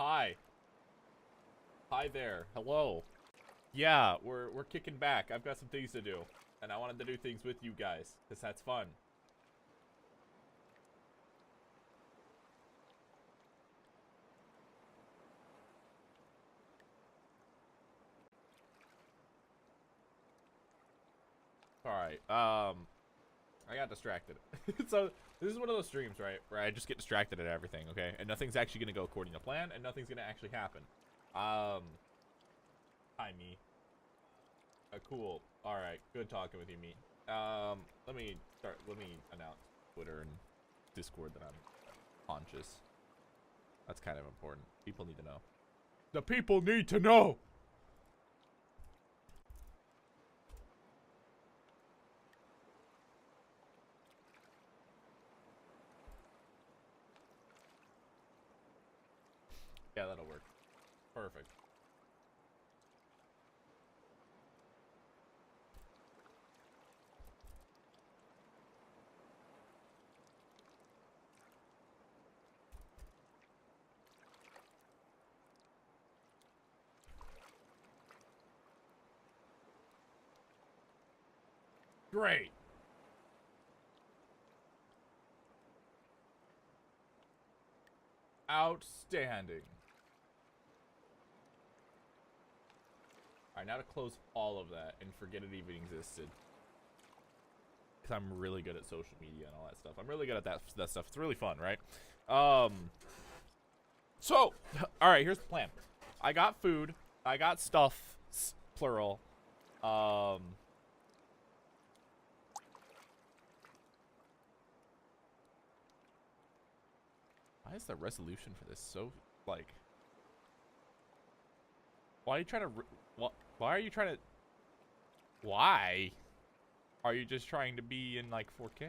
Hi. Hi there. Hello. Yeah, we're kicking back. I've got some things to do. And I wanted to do things with you guys, because that's fun. Alright, I got distracted. So, this is one of those streams, right, where I just get distracted at everything, okay? And nothing's actually gonna go according to plan, and nothing's gonna actually happen. Hi, me. Cool. Alright, good talking with you, me. Let me announce Twitter and Discord that I'm conscious. That's kind of important. People need to know. The people need to know! Yeah, that'll work. Perfect. Great. Outstanding. Alright, now to close all of that and forget it even existed. Because I'm really good at social media and all that stuff. I'm really good at that stuff. It's really fun, right? So, alright, here's the plan. I got food. I got stuff, plural. Why is the resolution for this so, like... Why are you trying to... Why are you trying to... Why are you just trying to be in, like, 4K?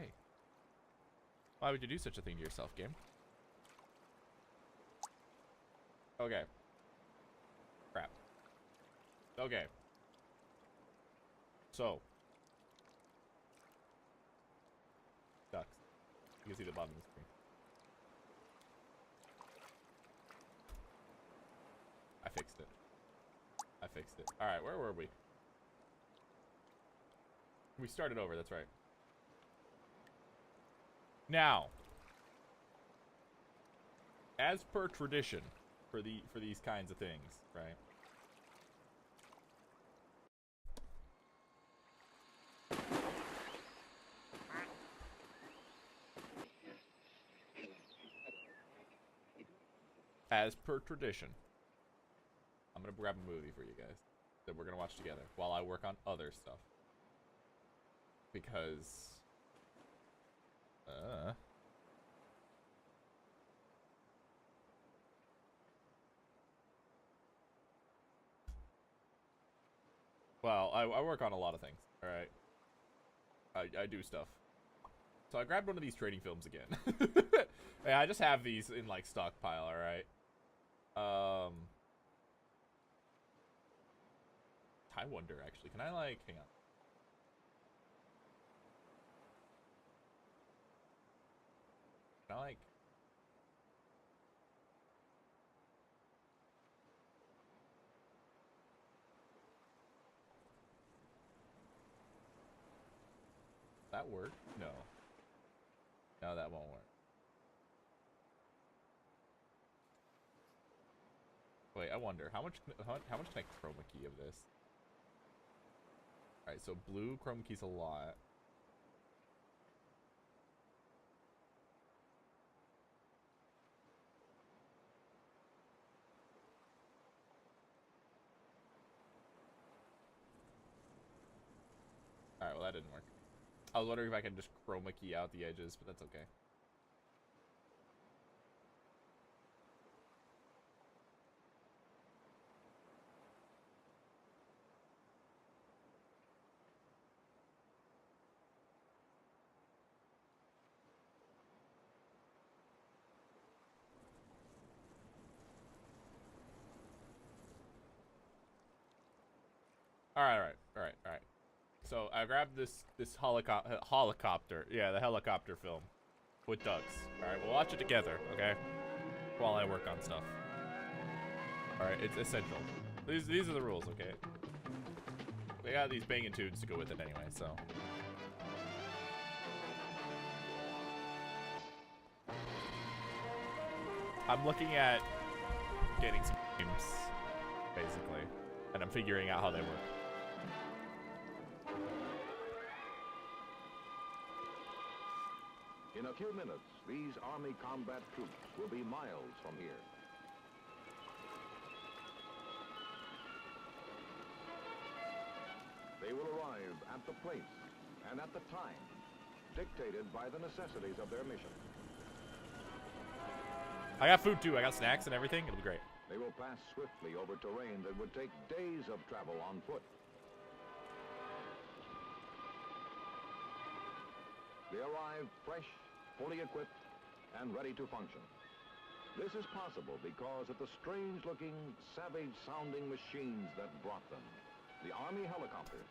Why would you do such a thing to yourself, game? Okay. Crap. Okay. So. Ducks. You can see the bottom of the screen. I fixed it. I fixed it. Alright, where were we? We started over, that's right. Now, as per tradition for these kinds of things, right? As per tradition, I'm gonna grab a movie for you guys that we're gonna watch together while I work on other stuff. Because well, I work on a lot of things, alright? I do stuff. So I grabbed one of these trading films again. Yeah, I just have these in, like, stockpile, alright? I wonder, actually. Can I, like... Hang on. Can I, like... That work? No. No, that won't work. Wait, I wonder how much can I chroma key of this? All right, so blue chroma keys a lot. All right, well that didn't work. I was wondering if I can just chroma key out the edges, but that's okay. All right. So I grabbed this helicopter. Yeah, the helicopter film with ducks. All right, we'll watch it together, okay? While I work on stuff. All right, it's essential. These are the rules, okay? They got these banging tunes to go with it anyway, so. I'm looking at getting some games, basically, and I'm figuring out how they work. In a few minutes, these Army combat troops will be miles from here. They will arrive at the place and at the time dictated by the necessities of their mission. I got food too. I got snacks and everything. It'll be great. They will pass swiftly over terrain that would take days of travel on foot. They arrive fresh, fully equipped, and ready to function. This is possible because of the strange-looking, savage-sounding machines that brought them. The Army helicopters.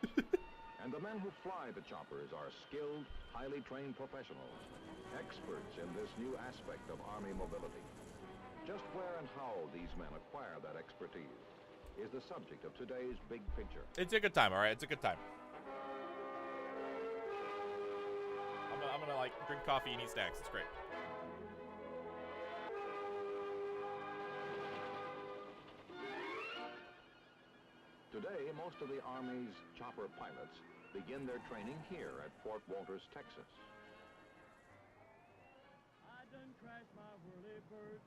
And the men who fly the choppers are skilled, highly trained professionals, experts in this new aspect of Army mobility. Just where and how these men acquire that expertise is the subject of today's big picture. It's a good time, all right? It's a good time. I'm gonna like drink coffee and eat snacks. It's great. Today, most of the Army's chopper pilots begin their training here at Fort Walters, Texas. I done crashed my whirly bird.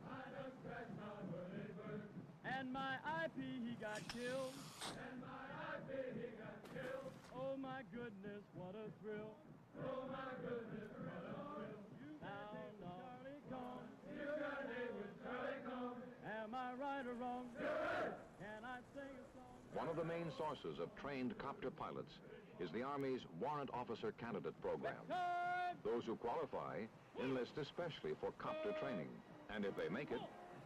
I done crashed my whirly bird. And my IP, he got killed. And my IP, he got killed. Oh my goodness, what a thrill. Oh my goodness, what a thrill. Now, Charlie come. You got it with Charlie come. Am I right or wrong? You're right. Can I sing a song? One of the main sources of trained copter pilots is the Army's Warrant Officer Candidate Program. Those who qualify enlist especially for copter training, and if they make it,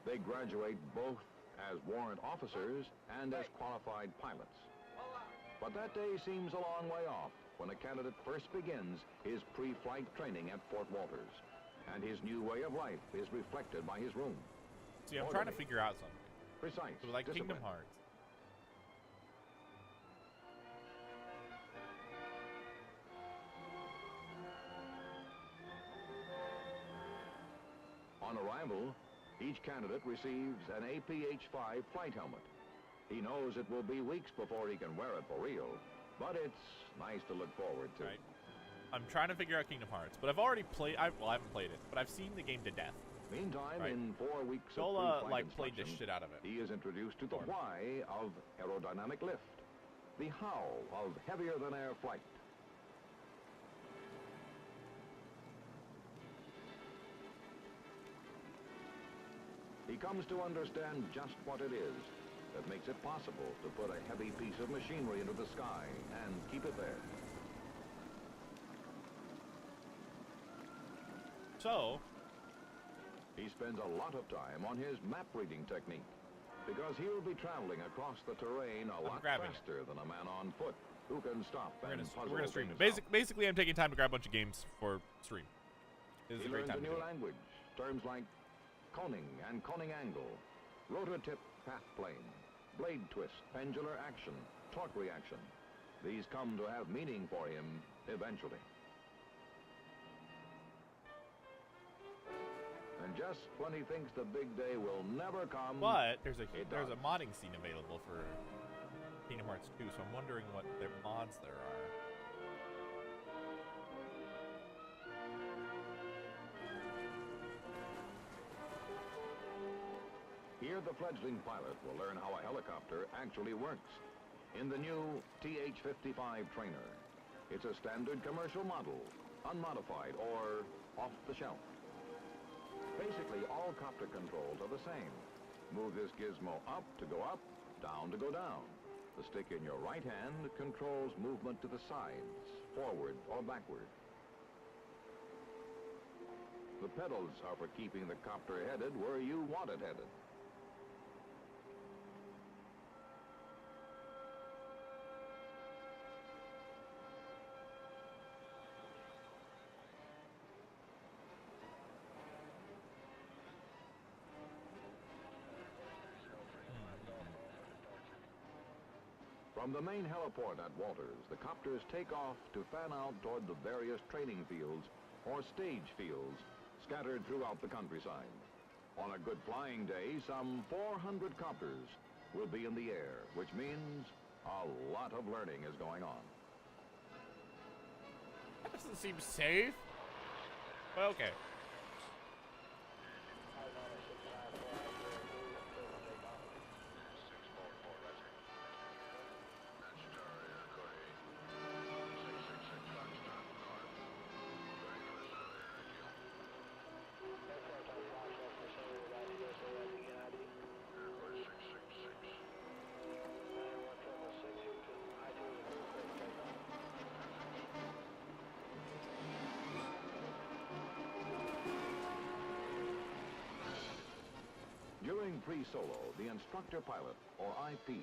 they graduate both as warrant officers and as qualified pilots. But that day seems a long way off when a candidate first begins his pre-flight training at Fort Walters, and his new way of life is reflected by his room. See, I'm trying to figure out something. Precise. So like discipline. Kingdom Hearts. On arrival, each candidate receives an APH-5 flight helmet. He knows it will be weeks before he can wear it for real, but it's nice to look forward to. Right. I'm trying to figure out Kingdom Hearts, but I've already played. Well, I haven't played it, but I've seen the game to death. Meantime, Right. in 4 weeks of Zola pre-flight like played the instruction, shit out of it. he is introduced to the why of aerodynamic lift, the how of heavier-than-air flight. He comes to understand just what it is that makes it possible to put a heavy piece of machinery into the sky and keep it there. So, He spends a lot of time on his map reading technique because he'll be traveling across the terrain a lot faster than a man on foot who can stop and puzzle we're gonna stream it. things out. Basically, I'm taking time to grab a bunch of games for stream. This is He a great learns time a to new do it. language, terms like coning and coning angle, rotor tip path plane, blade twist, pendular action, torque reaction. These come to have meaning for him eventually. And just when he thinks the big day will never come, But there's a It there's a does. modding scene available for Kingdom Hearts 2, so I'm wondering what their mods there are. here the fledgling pilot will learn how a helicopter actually works in the new TH-55 trainer. It's a standard commercial model, unmodified or off the shelf. Basically, all copter controls are the same. Move this gizmo up to go up, down to go down. The stick in your right hand controls movement to the sides, forward or backward. The pedals are for keeping the copter headed where you want it headed. From the main heliport at Walters, the copters take off to fan out toward the various training fields or stage fields scattered throughout the countryside. On a good flying day, some 400 copters will be in the air, which means a lot of learning is going on. That doesn't seem safe. Well, okay. During pre-solo, the instructor pilot, or IP,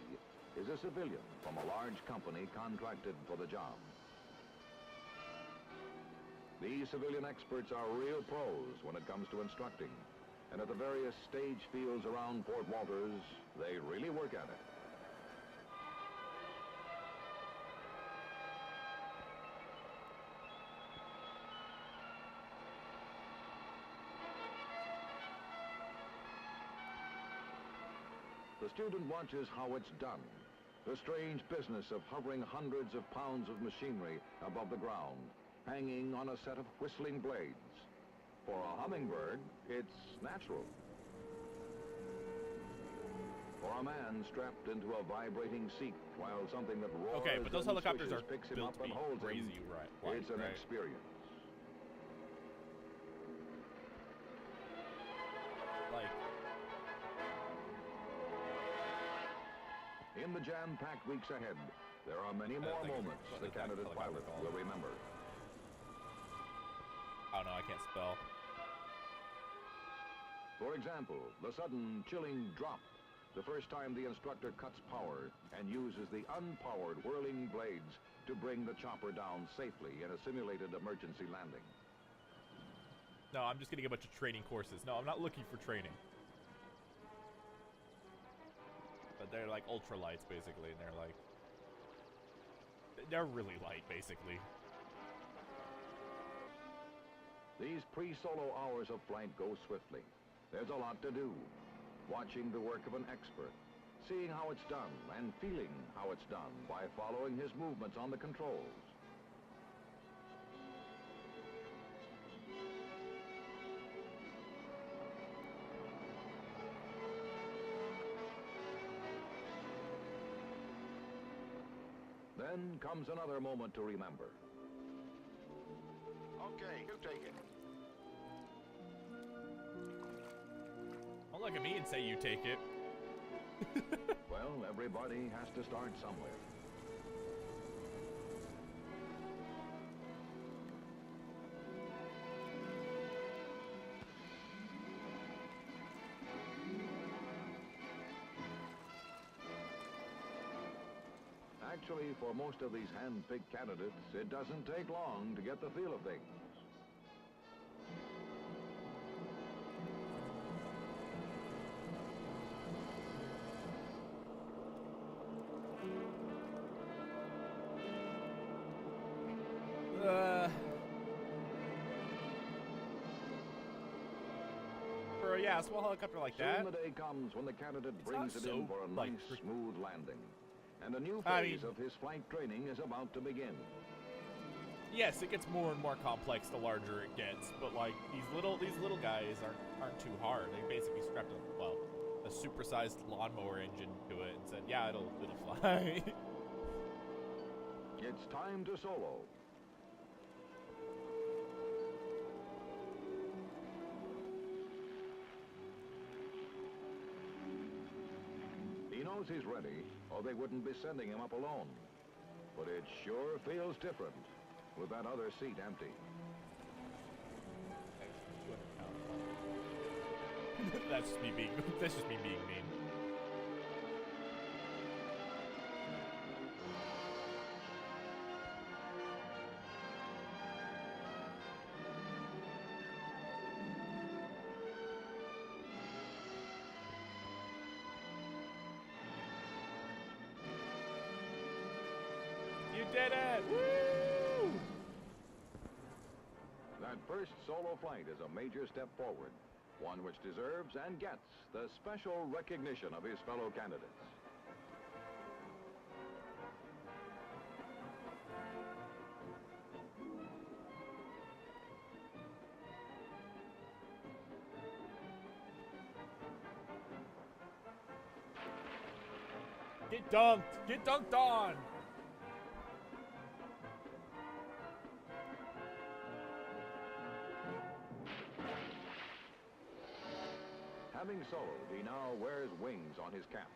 is a civilian from a large company contracted for the job. These civilian experts are real pros when it comes to instructing, and at the various stage fields around Fort Walters, they really work at it. The student watches how it's done, the strange business of hovering hundreds of pounds of machinery above the ground, hanging on a set of whistling blades. For a hummingbird, it's natural. For a man strapped into a vibrating seat while something that roars Okay, but those and helicopters are swishes picks him built up to and be holds crazy, him, right? it's an right? experience. Like, In the jam-packed weeks ahead, there are many more think it's moments what the is that candidate helicopter pilot called? will remember. oh no, I can't spell. For example, the sudden chilling drop, the first time the instructor cuts power and uses the unpowered whirling blades to bring the chopper down safely in a simulated emergency landing. No, I'm just getting a bunch of training courses. No, I'm not looking for training. But they're like ultralights, basically, and they're really light, basically. These pre-solo hours of flight go swiftly. There's a lot to do. Watching the work of an expert, seeing how it's done, and feeling how it's done by following his movements on the controls. Then comes another moment to remember. Okay, you take it. Don't look at me and say you take it. Well, everybody has to start somewhere. Actually, for most of these hand-picked candidates, it doesn't take long to get the feel of things. For a small helicopter like that. Soon the day comes when the candidate brings it not in so, for a like, nice, smooth landing. And a new I phase mean- of his flight training is about to begin. Yes, it gets more and more complex the larger it gets, but like these little guys aren't too hard. They basically strapped a supersized lawnmower engine to it and said, "Yeah, it'll fly." It's time to solo. He knows he's ready, or they wouldn't be sending him up alone. But it sure feels different with that other seat empty. That's just me being mean. did it! Woo! That first solo flight is a major step forward, one which deserves and gets the special recognition of his fellow candidates. Get dunked! Get dunked on! Having soloed, he now wears wings on his cap.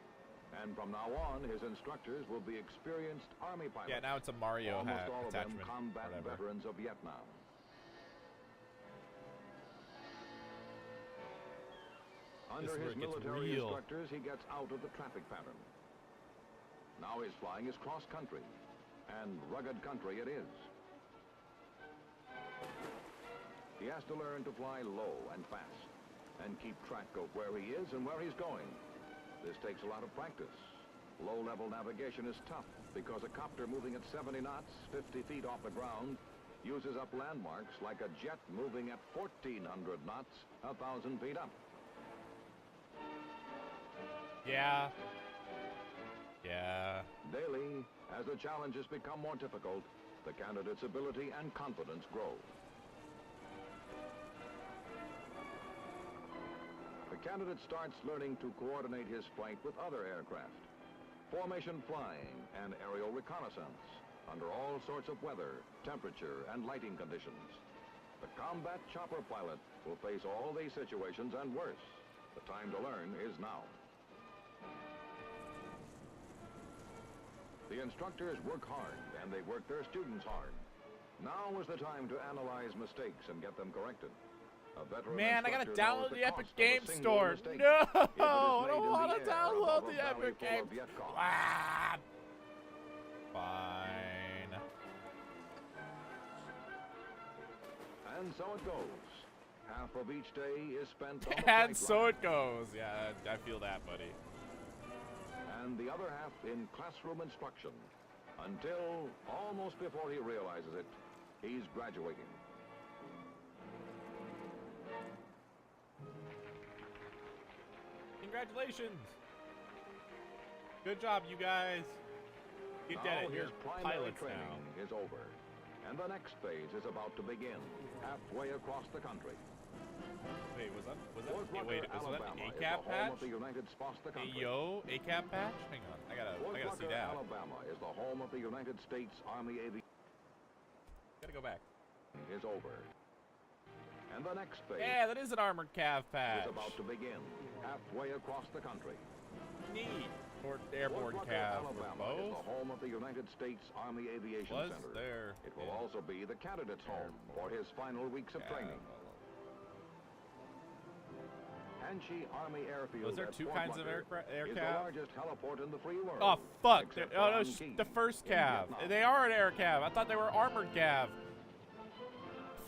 And from now on, his instructors will be experienced Army pilots. Yeah, now it's a Mario almost hat all of them attachment. combat Whatever. veterans of Vietnam. Under This is where his it gets military real. instructors, he gets out of the traffic pattern. Now his flying is cross-country, and rugged country it is. He has to learn to fly low and fast, and keep track of where he is and where he's going. This takes a lot of practice. Low-level navigation is tough, because a copter moving at 70 knots, 50 feet off the ground, uses up landmarks like a jet moving at 1,400 knots, 1,000 feet up. Yeah. Yeah. Daily, as the challenges become more difficult, the candidate's ability and confidence grow. The candidate starts learning to coordinate his flight with other aircraft, formation flying and aerial reconnaissance under all sorts of weather, temperature, and lighting conditions. The combat chopper pilot will face all these situations and worse. The time to learn is now. The instructors work hard, and they work their students hard. Now is the time to analyze mistakes and get them corrected. A veteran Man, I gotta instructor knows download the Epic cost of a Game single Store. mistake No, if it is I made don't in want to the air download above a the valley Epic full Game. of Viet Cong. Ah, fine. And so it goes. Half of each day is spent on the And flight so line, it goes. Yeah, I feel that, buddy. and the other half in classroom instruction, until almost before he realizes it, he's graduating. Congratulations. Good job, you guys. You did Now it. You're his primary pilots training now. is over, and the next phase is about to begin, halfway across the country. Wait, was that? Fort Wait, Rucker, was that Alabama, an is ACAP the home patch? of the United Spots the Hey, country. yo, ACAP patch? Hang on, I gotta see Rucker, that. Alabama is the home of the United States Army Aviation. Gotta go back. Is over, and the next phase Yeah, that is an armored cav patch. is about to begin, halfway across the country. Neat. Or airborne Fort Rucker, cav. Or Alabama is both. the home of the United States Army Aviation Was Center. there? It will also be the candidate's home for his final weeks of training. Hanshi Army Airfield Was there at two Fort kinds of Rucker air is the cav? largest heliport in the free world. Oh fuck! except Oh no, for An Key the first in cav. Vietnam. They are an air cav. I thought they were armored cav.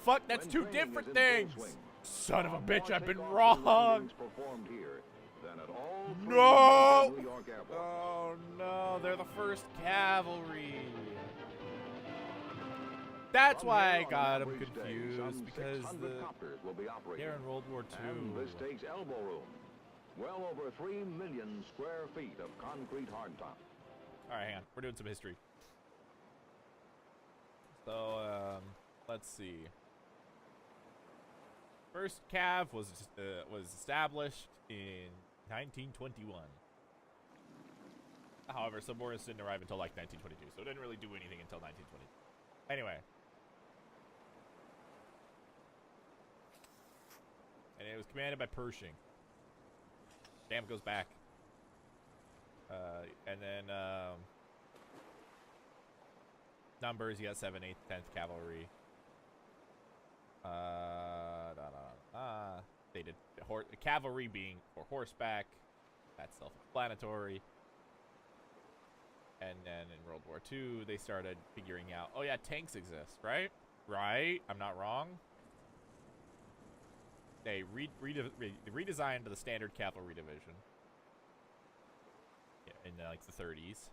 Fuck, that's When two training different is in full things. swing, Son of a more bitch! I've been takeoffs and wrong. landings performed here than at all three No! major New York airports. Oh no, they're the first cavalry. That's From why I here on got an them average day, confused some because 600 copters will be operating. they're in World War And II. this takes elbow room. Well over 3 million square feet of concrete hardtop. All right, hang on. We're doing some history. So, let's see. First cav was established in 1921. However, subordinates didn't arrive until like 1922, so it didn't really do anything until 1920. Anyway. And it was commanded by Pershing. Damn, it goes back. And then, numbers, you got 7th, 8th, 10th Cavalry. They did cavalry being for horseback. That's self-explanatory. And then in World War II, they started figuring out, oh yeah, tanks exist, right? Right? I'm not wrong. They redesigned the standard cavalry division in like the 30s.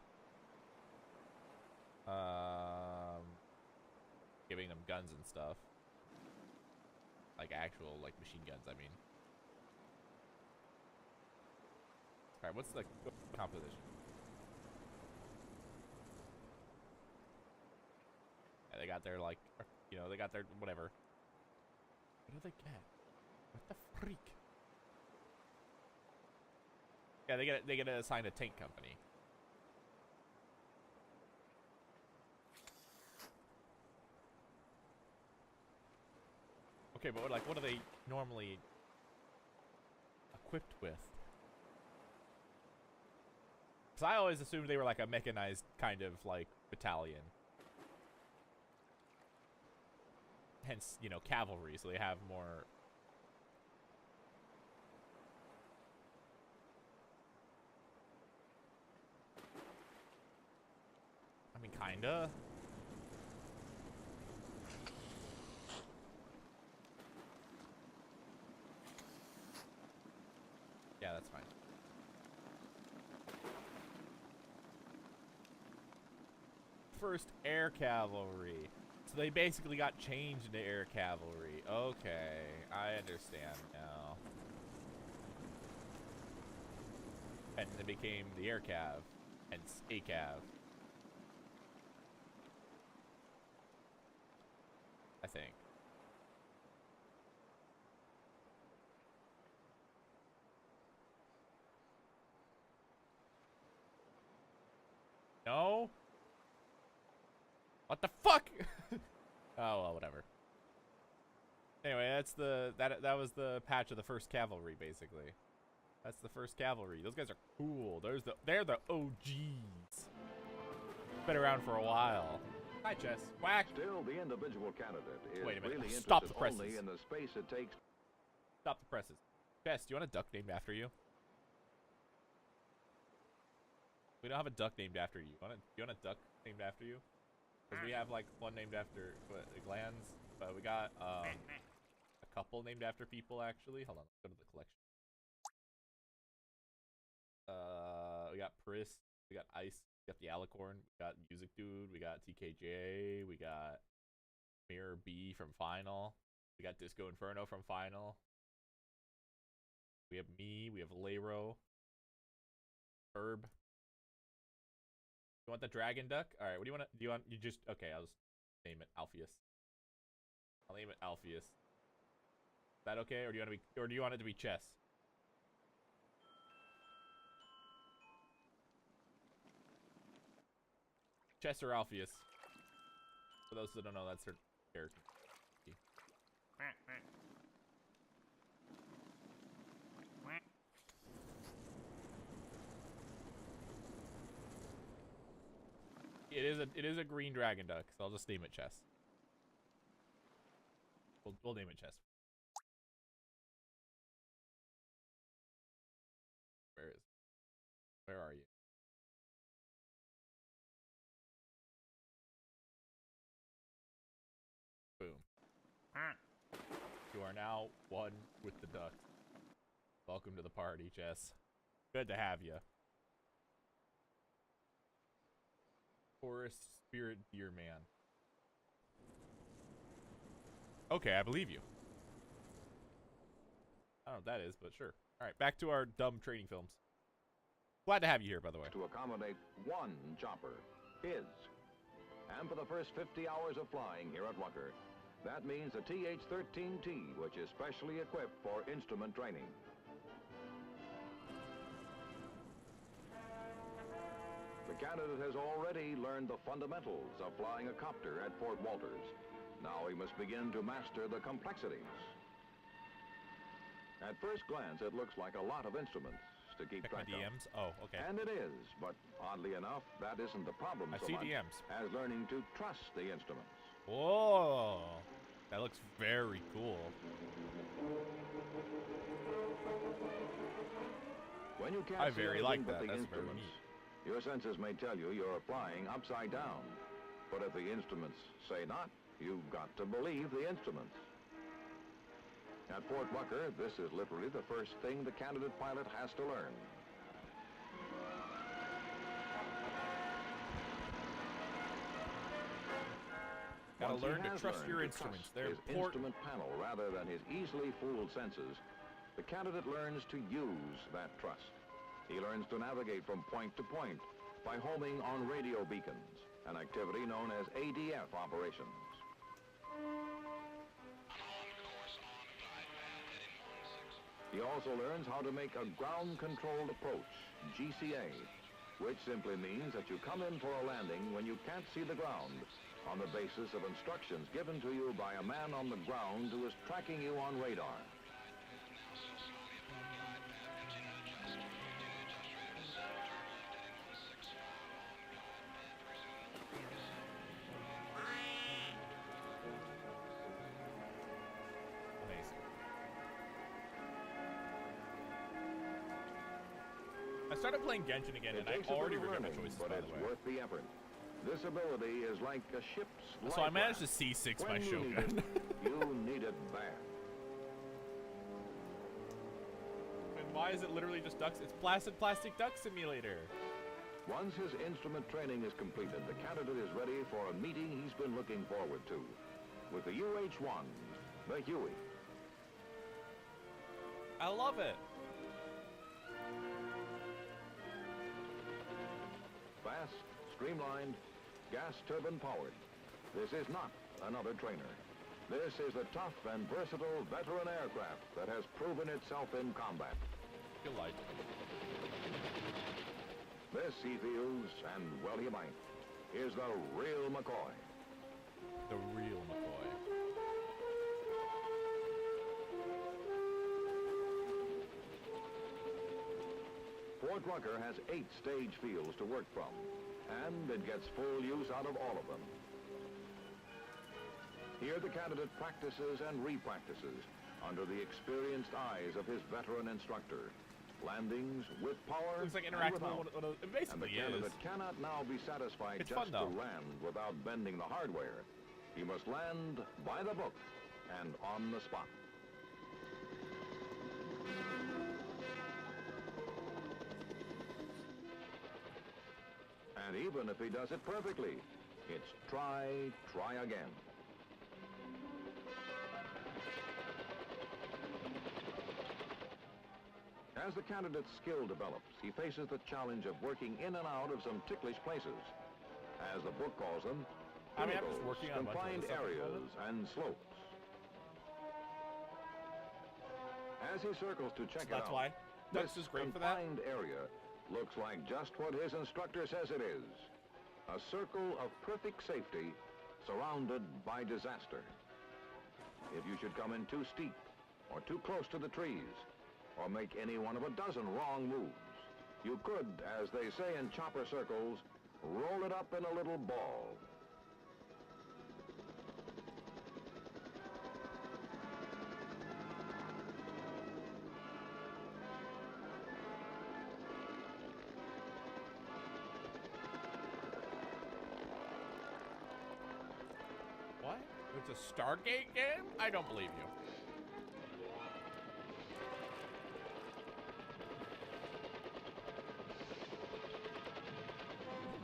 Giving them guns and stuff. Like actual, like, machine guns, I mean. Alright, what's the composition? Yeah, they got their, like, you know, they got their, whatever. What do they get? What the freak? Yeah, they get assigned a tank company. Okay, but like, what are they normally equipped with? Because I always assumed they were like a mechanized kind of like battalion. Hence, you know, cavalry, so they have more. I mean, kinda. Yeah, that's fine. First air cavalry. So they basically got changed into air cavalry. Okay, I understand now. And they became the air cav, hence a cav. I think. No? What the fuck? Oh, well, whatever. Anyway, that's that was the patch of the first cavalry, basically. That's the first cavalry. Those guys are cool. They're the OGs. Been around for a while. Hi, Chess. Whack. Still, the individual candidate is Wait a minute. really Stop interested the presses. only in the space it takes. Stop the presses. Chess, do you want a duck named after you? We don't have a duck named after you. Do you want a duck named after you? Because we have like one named after glands, but we got a couple named after people actually. Hold on, let's go to the collection. We got Pris, we got Ice, we got the Alicorn, we got Music Dude, we got TKJ, we got Mirror B from Final, we got Disco Inferno from Final. We have me, we have Lero, Herb. You want the dragon duck? All right. What do you want to? Do you want? You just okay? I'll just name it Alpheus. I'll name it Alpheus. Is that okay, or do you want to be? Or do you want it to be Chess? Chess or Alpheus? For those that don't know, that's her character. It is a green dragon duck, so I'll just name it Chess. We'll name it Chess. Where are you? Boom. You are now one with the duck. Welcome to the party, Chess. Good to have you. Forest Spirit Deer Man. Okay, I believe you. I don't know what that is, but sure. Alright, back to our dumb training films. Glad to have you here, by the way. To accommodate one chopper, his. And for the first 50 hours of flying here at Rucker, that means a TH-13T, which is specially equipped for instrument training. The candidate has already learned the fundamentals of flying a copter at Fort Walters. Now he must begin to master the complexities. At first glance, it looks like a lot of instruments to keep Check my track of. DMs. Oh, okay. And it is, but oddly enough, that isn't the problem I so see much DMs. as learning to trust the instruments. Whoa! That looks very cool. When you can't I see very anything like but that. the That's very instruments, neat. your senses may tell you you're flying upside down. But if the instruments say not, you've got to believe the instruments. At Fort Rucker, this is literally the first thing the candidate pilot has to learn. gotta Once he learn to has trust learned your to instruments. trust They're his important. instrument panel rather than his easily fooled senses, the candidate learns to use that trust. He learns to navigate from point to point by homing on radio beacons, an activity known as ADF operations. He also learns how to make a ground-controlled approach, GCA, which simply means that you come in for a landing when you can't see the ground, on the basis of instructions given to you by a man on the ground who is tracking you on radar. Amazing. I started playing Genshin again, and I takes a already little regret my learning, choices, but by it's the way. worth the effort. This ability is like a ship's So I life managed to raft. C6 my When you need Shogun. it, you need it bad. And why is it literally just ducks? It's Placid Plastic Duck Simulator. Once his instrument training is completed, the candidate is ready for a meeting he's been looking forward to with the UH-1, the Huey. I love it. Fast, streamlined, gas turbine powered. This is not another trainer. This is a tough and versatile veteran aircraft that has proven itself in combat. Feel like This, he feels, and well he might, is the real McCoy. the real McCoy. Fort Rucker has 8 stage fields to work from, and it gets full use out of all of them. Here the candidate practices and repractices under the experienced eyes of his veteran instructor. Landings with power Looks like and interactive. without. It And the basically is. candidate cannot now be satisfied It's just fun, though. to land without bending the hardware. He must land by the book and on the spot. And even if he does it perfectly, it's try again. As the candidate's skill develops, he faces the challenge of working in and out of some ticklish places. As the book calls them, I mean, I'm just pinnacles, working on a bunch of confined other stuff at the areas, moment. and slopes. As he circles to check it That's out, why. this Dux is great for that. confined area looks like just what his instructor says it is. A circle of perfect safety surrounded by disaster. If you should come in too steep or too close to the trees or make any one of a dozen wrong moves, you could, as they say in chopper circles, roll it up in a little ball. What? It's a Stargate game? I don't believe you.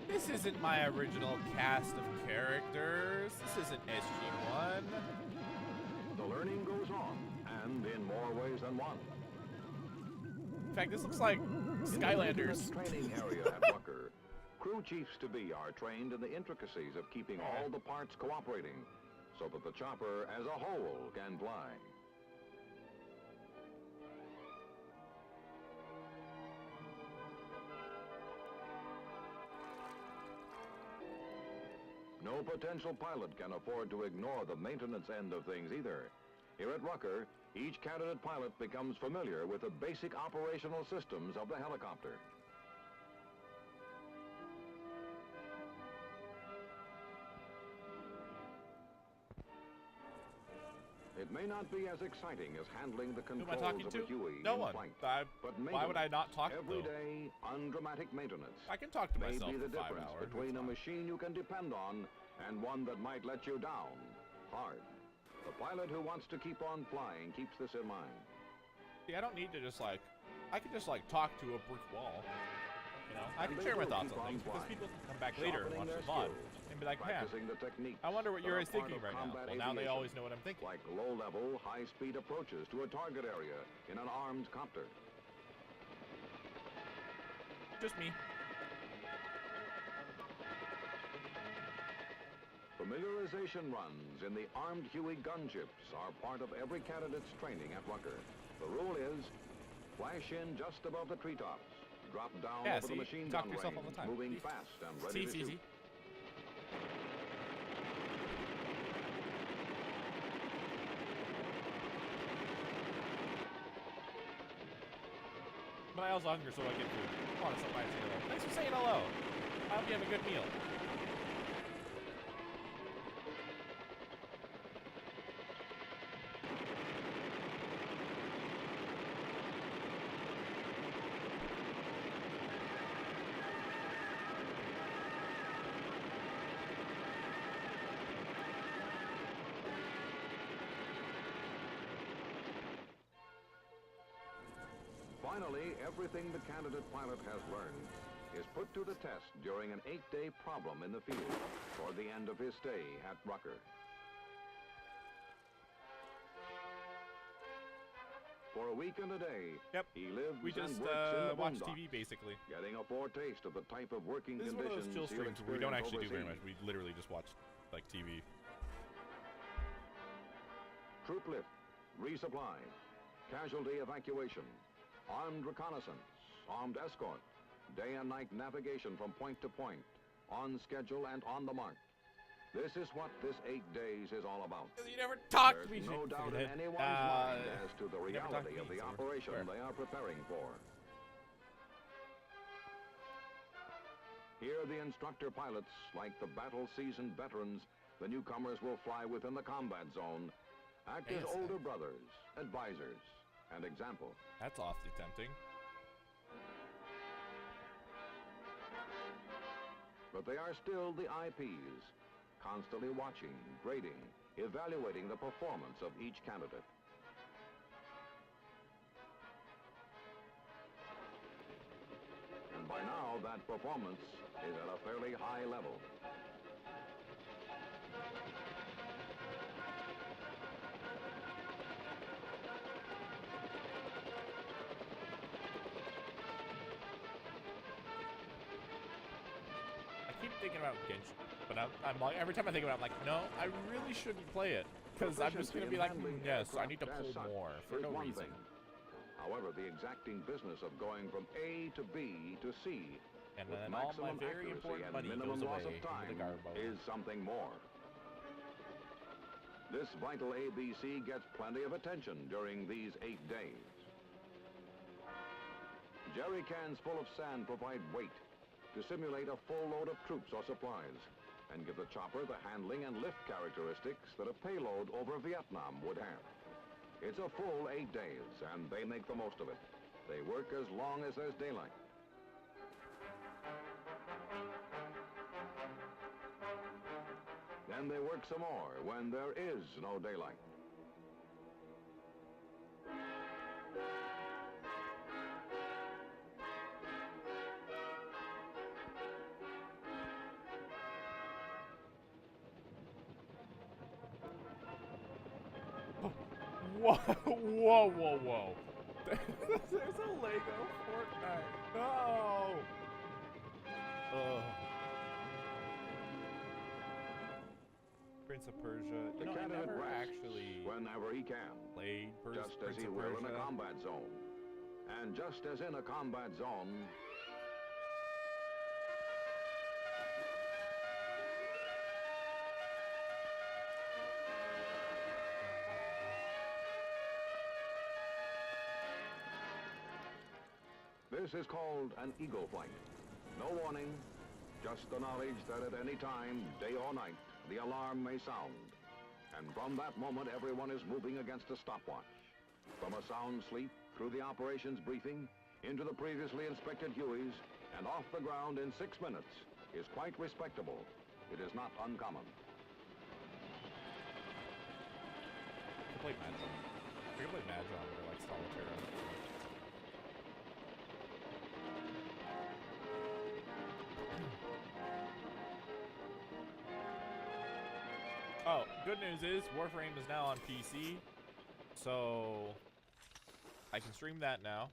This isn't my original cast of characters. This isn't SG-1. The learning goes on, and in more ways than one. In fact, this looks like In the Skylanders. training area at Rucker, crew chiefs-to-be are trained in the intricacies of keeping all the parts cooperating so that the chopper as a whole can fly. No potential pilot can afford to ignore the maintenance end of things either. Here at Rucker, each candidate pilot becomes familiar with the basic operational systems of the helicopter. It may not be as exciting as handling the Who am I controls talking of to? a Huey No in one. flight. But Why would I not talk, though? everyday, undramatic maintenance I can talk to may myself be the for 5 difference hours. between It's a fine. machine you can depend on and one that might let you down hard. The pilot who wants to keep on flying keeps this in mind. See, I don't need to just like, I can just like talk to a brick wall. You know, I can share my thoughts on things because people can come back later and watch the VOD and be like, man, I wonder what Yurei's thinking right now. Well, now they always know what I'm thinking. Like low-level, high-speed approaches to a target area in an armed copter. Just me. Familiarization runs in the armed Huey gunships are part of every candidate's training at Rucker. The rule is, flash in just above the treetops, drop down over the machine gun range, all the time. moving fast and ready to shoot. But I also hunger, so I get food. Come on, somebody say hello. Thanks for saying hello. I hope you have a good meal. Finally, everything the candidate pilot has learned is put to the test during an 8-day problem in the field toward the end of his stay at Rucker. For a week and a day, he lives we just and works in the watch boondocks, TV basically. getting a foretaste of the type of working This is one of those conditions chill he'll streams where we don't experience actually do very overseas. much. We literally just watch like TV. Troop lift, resupply, casualty evacuation, armed reconnaissance, armed escort, day and night navigation from point to point, on schedule and on the mark. This is what this 8 days is all about. You never talked to me. There's no doubt in anyone's mind as to the reality of the operation they are preparing for. Here the instructor pilots, like the battle-seasoned veterans, the newcomers will fly within the combat zone, act as older brothers, advisors, and example. That's awfully tempting. But they are still the IPs, constantly watching, grading, evaluating the performance of each candidate. And by now, that performance is at a fairly high level. I keep thinking about Genshin, but I'm like, every time I think about it, I'm like, no, I really shouldn't play it. Because I'm just going to be like, yes, I need to pull more for no reason. However, the exacting business of going from A to B to C And with then all my maximum very accuracy important and money minimum goes loss away of time into the garbo. is something more. This vital ABC gets plenty of attention during these 8 days. Jerry cans full of sand provide weight to simulate a full load of troops or supplies and give the chopper the handling and lift characteristics that a payload over Vietnam would have. It's a full 8 days, and they make the most of it. They work as long as there's daylight. Then they work some more when there is no daylight. Whoa, whoa, whoa, whoa. There's a Lego Fortnite. No. Ugh. Prince of Persia. You know, I never actually whenever he can, played just as Prince he of will in a Persia. combat zone. And just as in a combat zone, this is called an eagle flight. No warning, just the knowledge that at any time, day or night, the alarm may sound. And from that moment, everyone is moving against a stopwatch. From a sound sleep, through the operations briefing, into the previously inspected Hueys, and off the ground in 6 minutes is quite respectable. It is not uncommon. I can play Mahjong. I can play Mahjong or like Solitaire. Oh, good news is Warframe is now on PC, so I can stream that now.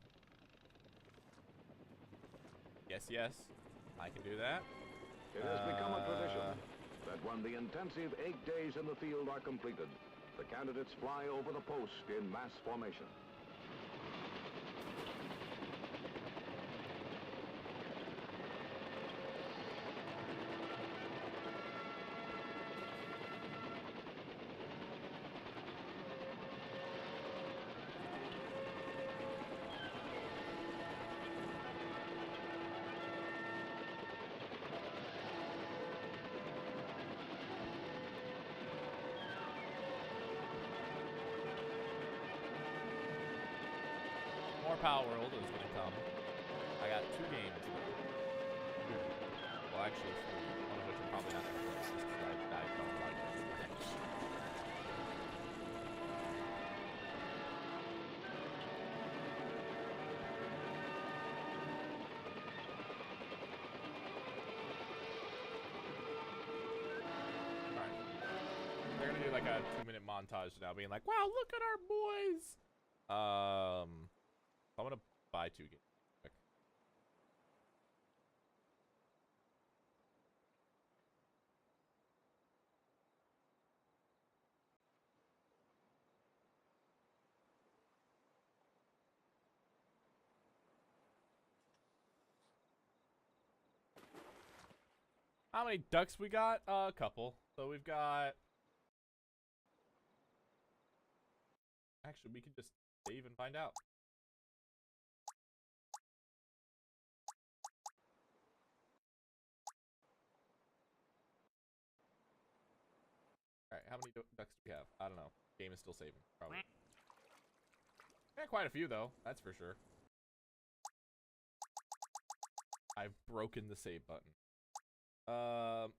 Yes, yes, I can do that. It has become a tradition that when the intensive 8 days in the field are completed, the candidates fly over the post in mass formation. More Power World is gonna come. I got 2 games. Two. Well, actually 3. One of which I'm probably not gonna play just because I don't like it. Alright. They're gonna do like a 2-minute montage now being like, wow, look at our boys! I'm gonna buy 2 games. Quick. How many ducks we got? A couple. So we've got. Actually, we can just save and find out. Alright, how many ducks do we have? I don't know. Game is still saving, probably. Yeah, quite a few, though. That's for sure. I've broken the save button.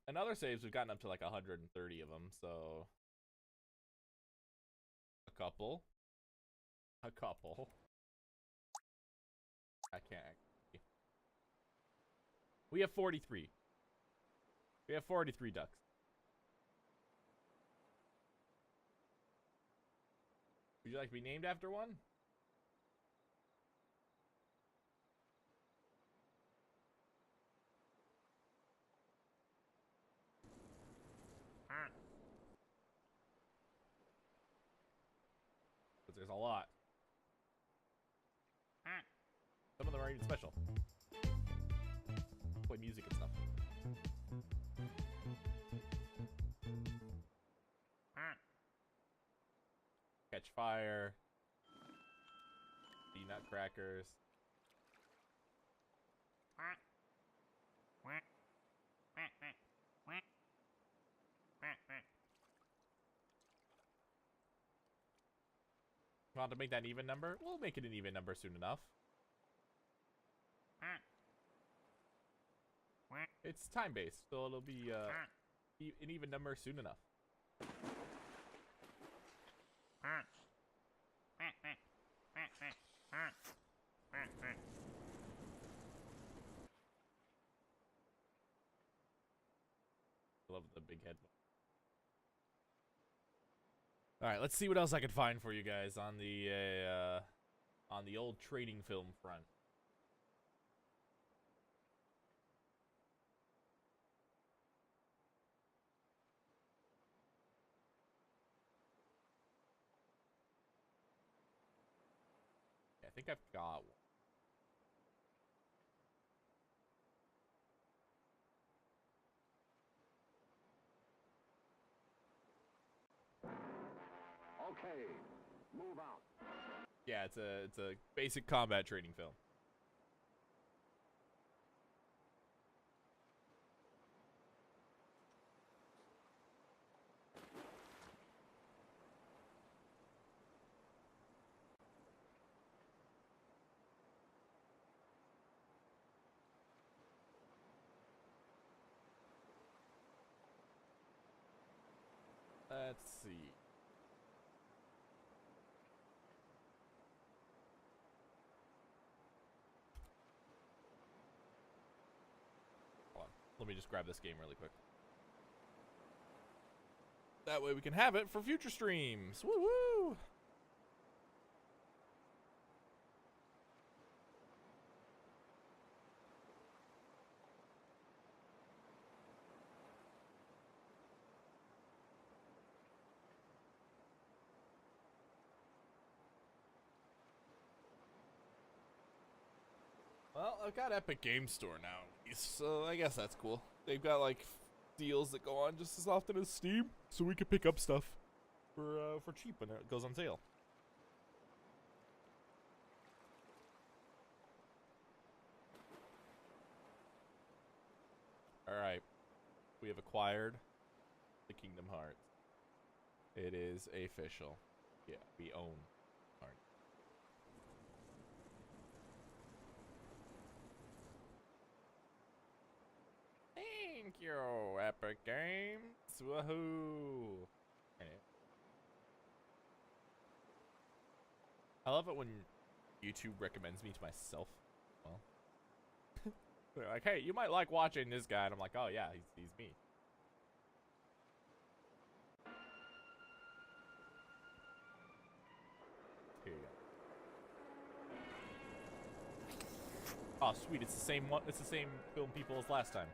And other saves, we've gotten up to like 130 of them, so... A couple. A couple. I can't... We have 43. We have 43 ducks. Would you like to be named after one? Because there's a lot. Some of them are even special. Play music and stuff. Catch fire. The nutcrackers. Want to make that an even number? We'll make it an even number soon enough. It's time-based, so it'll be an even number soon enough. Love the big head. All right, let's see what else I can find for you guys on the old trading film front. Yeah, I think I've got one. Okay, move out. Yeah, it's a basic combat training film. Let's see. Hold on. Let me just grab this game really quick. That way we can have it for future streams. Woo woo! Well, I've got Epic Game Store now, so I guess that's cool. They've got like deals that go on just as often as Steam, so we can pick up stuff for cheap when it goes on sale. All right, we have acquired the Kingdom Hearts. It is official. Yeah, we own Hearts. Thank you, Epic Games. Woohoo! Anyway. I love it when YouTube recommends me to myself. Well, they're like, hey, you might like watching this guy, and I'm like, oh yeah, he's me. Here you go. Oh, sweet! It's the same one. It's the same film people as last time.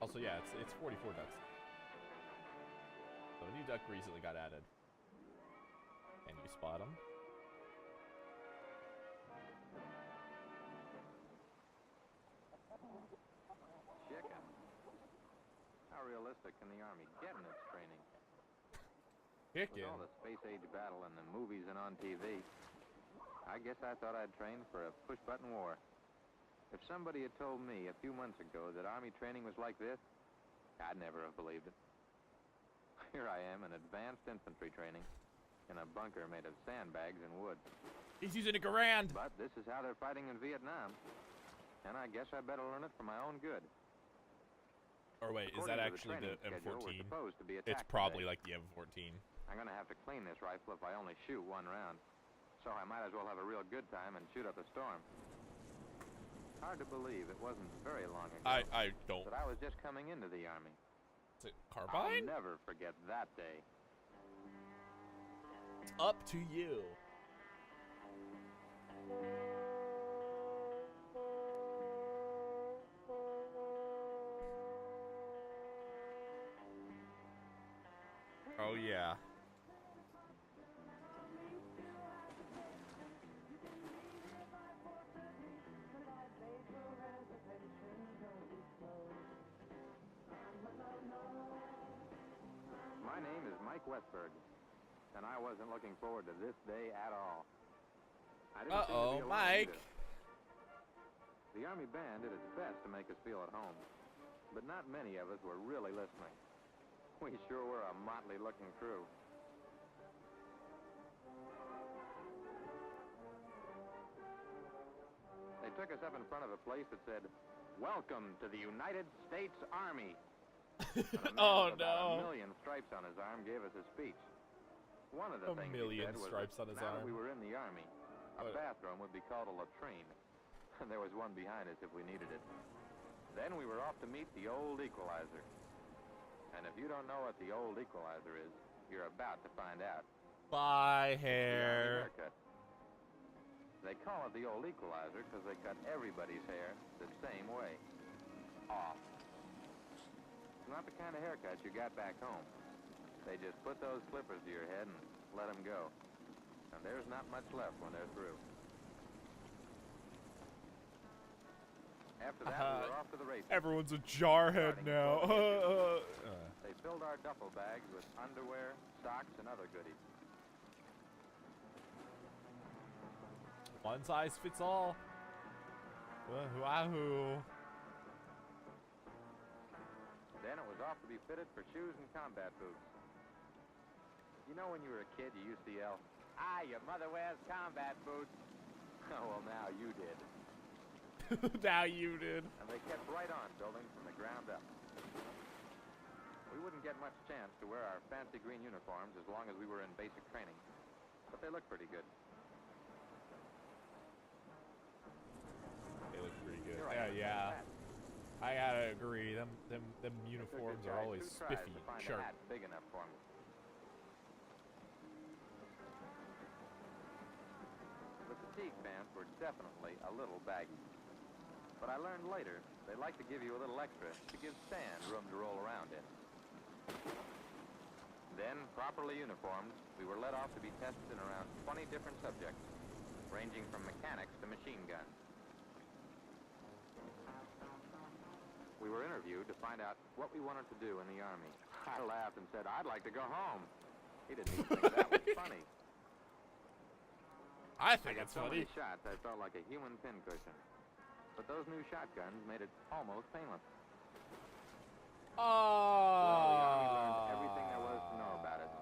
Also, yeah, it's 44 ducks. So a new duck recently got added. Can you spot him? Chicken. How realistic can the Army get in its training? Chicken? With all the space age battle in the movies and on TV, I guess I thought I'd train for a push-button war. If somebody had told me a few months ago that Army training was like this, I'd never have believed it. Here I am in advanced infantry training in a bunker made of sandbags and wood. He's using a Garand! But this is how they're fighting in Vietnam, and I guess I better learn it for my own good. Or wait, is that actually the M14? It's probably like the M14. I'm gonna have to clean this rifle if I only shoot one round. So I might as well have a real good time and shoot up a storm. Hard to believe it wasn't very long ago. I don't. But I was just coming into the Army. Is it carbine? I'll never forget that day. It's up to you. Oh yeah. My name is Mike Westberg, and I wasn't looking forward to this day at all. I didn't seem to be alone Mike. either. The Army band did its best to make us feel at home, but not many of us were really listening. We sure were a motley-looking crew. They took us up in front of a place that said, "Welcome to the United States Army." Oh with about no. a million stripes on his arm gave us a speech. One of the A things million he said was stripes that on his now arm. that we were in the Army, a What? bathroom would be called a latrine, and there was one behind us if we needed it. Then we were off to meet the old equalizer. And if you don't know what the old equalizer is, you're about to find out. Bye, The Army hair. haircut. They call it the old equalizer because they cut everybody's hair the same way. Off. It's not the kind of haircut you got back home. They just put those clippers to your head and let them go. And there's not much left when they're through. After that, we were off to the races. Everyone's a jarhead Starting now. They filled our duffel bags with underwear, socks, and other goodies. One size fits all. Wahoo. Then it was off to be fitted for shoes and combat boots. You know when you were a kid, you used to yell, "Ah, your mother wears combat boots." Oh, well, now you did. Now you did. And they kept right on building from the ground up. We wouldn't get much chance to wear our fancy green uniforms as long as we were in basic training, but they looked pretty good. They look pretty good. Here I am, Yeah. fat. I gotta agree. Them uniforms It took are this guy always 2 tries spiffy to and find a sharp. hat big enough for me. The fatigue pants were definitely a little baggy. But I learned later they like to give you a little extra to give Stan room to roll around in. Then, properly uniformed, we were let off to be tested in around 20 different subjects, ranging from mechanics to machine guns. We were interviewed to find out what we wanted to do in the Army. I laughed and said, I'd like to go home. He didn't even think that was funny. I think I got it's so funny. many shots I felt like a human pincushion. But those new shotguns made it almost painless. Oh. Well, the Army learned everything there was to know about it.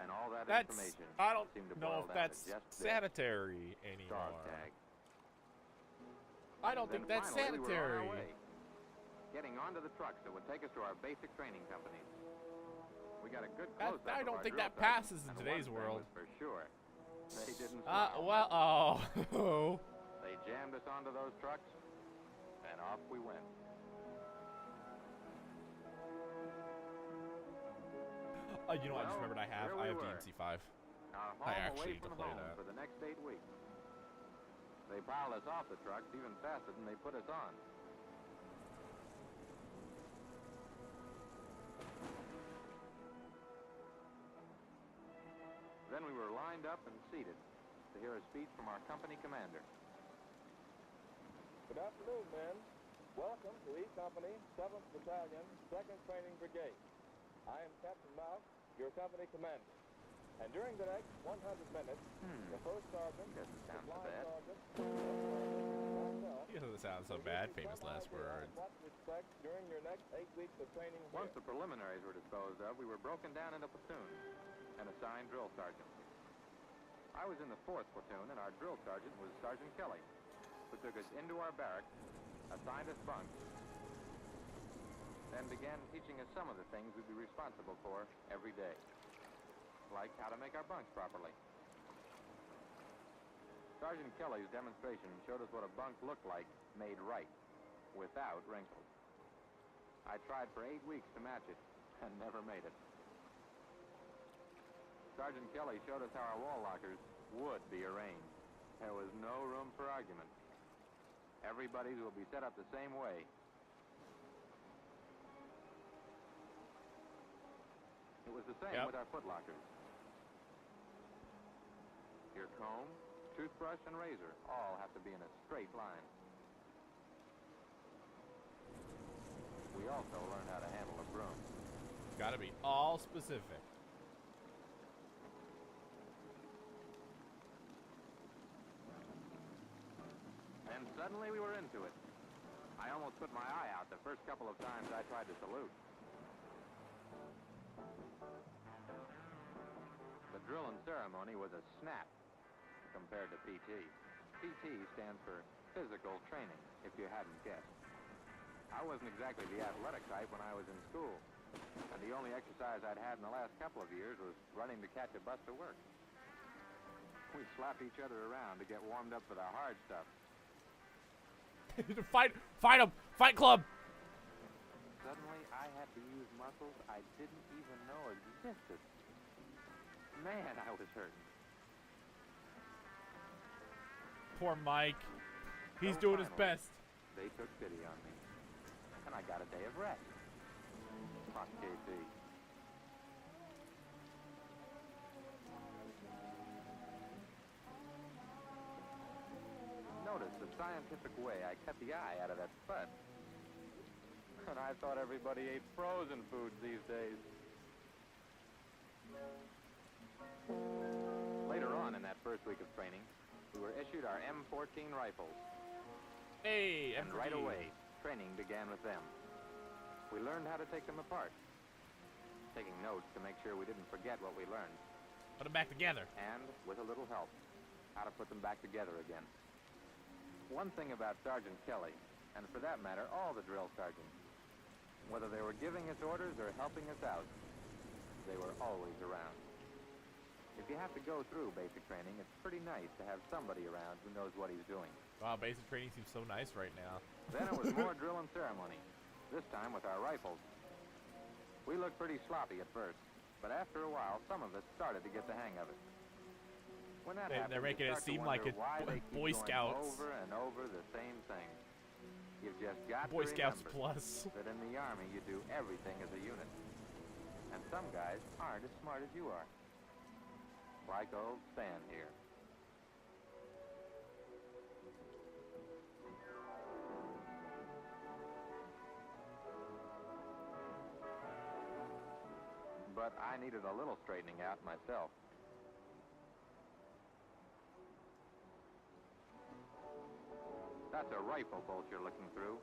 And all that That's. information I don't seemed to know boil if down to that's just this: sanitary dog anymore. tag. I don't Then think that's finally, we were on our sanitary. way, getting onto the trucks that would take us to our basic training companies. We got a good That- close-up I of don't our think drill that passes sergeant, in and today's one thing world. was for sure, they didn't smile. Well, oh. They jammed us onto those trucks, and off we went. You know, I just Well, remembered I have here we were. DMC5. Our I home actually away need to from play home that. for the next 8 weeks. They piled us off the trucks even faster than they put us on. Then we were lined up and seated to hear a speech from our company commander. Good afternoon, men. Welcome to E Company, 7th Battalion, 2nd Training Brigade. I am Captain Mount, your company commander. And during the next 100 minutes, the first sergeant, Doesn't the sound so flying bad. sergeant, and myself It doesn't sound so will bad. give you Famous some last idea words. of what to expect during your next 8 weeks of training here. Once the preliminaries were disposed of, we were broken down into platoons and assigned drill sergeants. I was in the 4th platoon, and our drill sergeant was Sergeant Kelly, who took us into our barracks, assigned us bunks, then began teaching us some of the things we'd be responsible for every day, like how to make our bunks properly. Sergeant Kelly's demonstration showed us what a bunk looked like made right, without wrinkles. I tried for 8 weeks to match it, and never made it. Sergeant Kelly showed us how our wall lockers would be arranged. There was no room for argument. Everybody's will be set up the same way. It was the same with our foot lockers. Your comb, toothbrush, and razor all have to be in a straight line. We also learned how to handle a broom. Gotta be all specific. And suddenly we were into it. I almost put my eye out the first couple of times I tried to salute. The drill and ceremony was a snap compared to PT. PT stands for physical training, if you hadn't guessed. I wasn't exactly the athletic type when I was in school, and the only exercise I'd had in the last couple of years was running to catch a bus to work. We slapped each other around to get warmed up for the hard stuff. Fight him! Fight club! Suddenly, I had to use muscles I didn't even know existed. Man, I was hurting. Poor Mike. He's So doing his finally, best. They took pity on me, and I got a day of rest. Fuck KC. Notice the scientific way I cut the eye out of that spud. And I thought everybody ate frozen foods these days. Later on in that first week of training, we were issued our M14 rifles. Hey, And right MG. away, training began with them. We learned how to take them apart, taking notes to make sure we didn't forget what we learned, Put them back together. and, with a little help, how to put them back together again. One thing about Sergeant Kelly, and for that matter, all the drill sergeants, whether they were giving us orders or helping us out, they were always around. If you have to go through basic training, it's pretty nice to have somebody around who knows what he's doing. Wow, basic training seems so nice right now. Then it was more drill and ceremony, this time with our rifles. We looked pretty sloppy at first, but after a while, some of us started to get the hang of it. When that happens, They're making you it start to seem like wonder it's why they keep Boy going Scouts. over and over the same thing. You've just got Boy to Scouts remember Plus. that in the Army you do everything as a unit. And some guys aren't as smart as you are. Like old Stan here. But I needed a little straightening out myself. That's a rifle bolt you're looking through.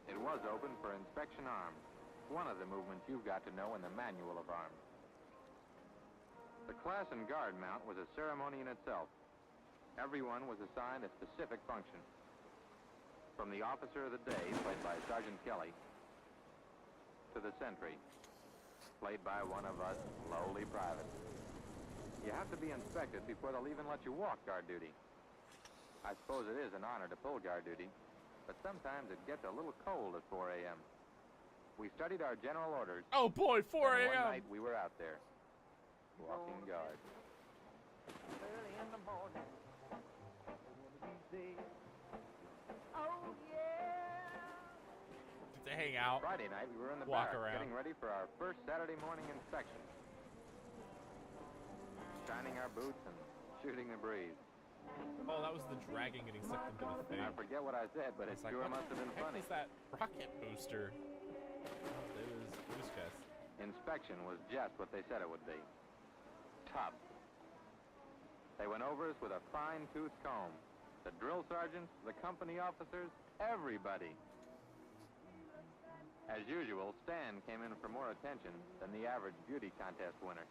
It was open for inspection arms. One of the movements you've got to know in the manual of arms. The class and guard mount was a ceremony in itself. Everyone was assigned a specific function. From the officer of the day, played by Sergeant Kelly, to the sentry, played by one of us lowly privates. You have to be inspected before they'll even let you walk guard duty. I suppose it is an honor to pull guard duty, but sometimes it gets a little cold at 4 a.m. We studied our general orders. Oh boy, 4 and a.m. One night we were out there, walking guard. Early in the morning. Oh, yeah. To hang out. Friday night we were in the Walk barracks around. getting ready for our first Saturday morning inspection. Shining our boots and shooting the breeze. Oh, that was the dragon getting sucked into the thing. I forget what I said, but it It's like, sure what must have the been heck funny. was that rocket booster? Oh, it was just. Inspection was just what they said it would be. Tough. They went over us with a fine-tooth comb. The drill sergeants, the company officers, everybody. As usual, Stan came in for more attention than the average beauty contest winner.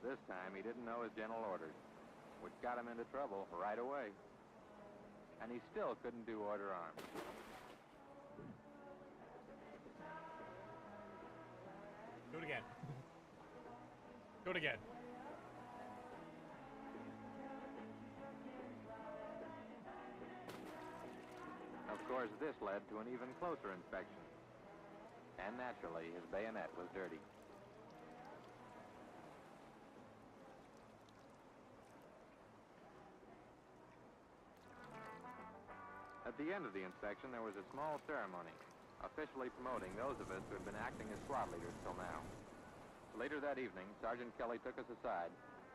This time, he didn't know his general orders, which got him into trouble right away. And he still couldn't do order arms. Do it again. Do it again. Of course, this led to an even closer inspection. And naturally, his bayonet was dirty. At the end of the inspection, there was a small ceremony, officially promoting those of us who had been acting as squad leaders till now. Later that evening, Sergeant Kelly took us aside,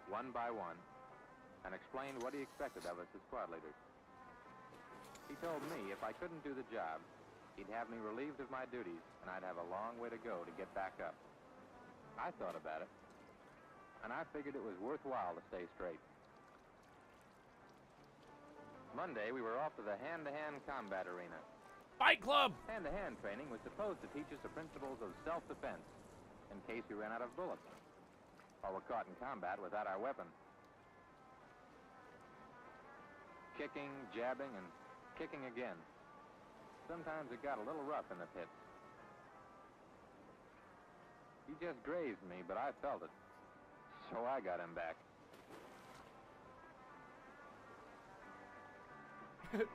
one by one, and explained what he expected of us as squad leaders. He told me if I couldn't do the job, he'd have me relieved of my duties, and I'd have a long way to go to get back up. I thought about it, and I figured it was worthwhile to stay straight. Monday, we were off to the hand-to-hand combat arena. Fight Club! Hand-to-hand training was supposed to teach us the principles of self-defense in case we ran out of bullets or were caught in combat without our weapon. Kicking, jabbing, and kicking again. Sometimes it got a little rough in the pits. He just grazed me, but I felt it. So I got him back.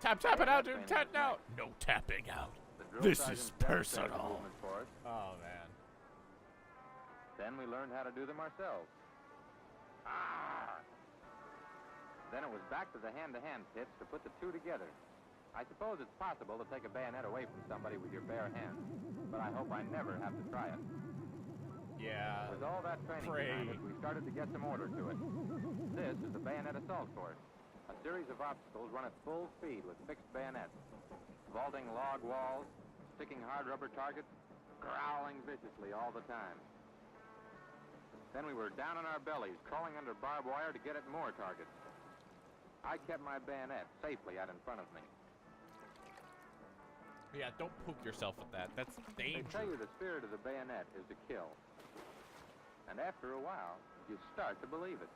Tap it out, dude. Tap out. No tapping out. The drill This sergeant is demonstrated the personal. movement for us. Oh, man. Then we learned how to do them ourselves. Ah! Then it was back to the hand-to-hand pits to put the two together. I suppose it's possible to take a bayonet away from somebody with your bare hands, but I hope I never have to try it. Yeah. With all that training behind us, we started to get some order to it. This is the bayonet assault course, a series of obstacles run at full speed with fixed bayonets, vaulting log walls, sticking hard rubber targets, growling viciously all the time. Then we were down on our bellies, crawling under barbed wire to get at more targets. I kept my bayonet safely out in front of me. Yeah, don't poke yourself at that. That's They tell you dangerous. the spirit of the bayonet is to kill. And after a while, you start to believe it.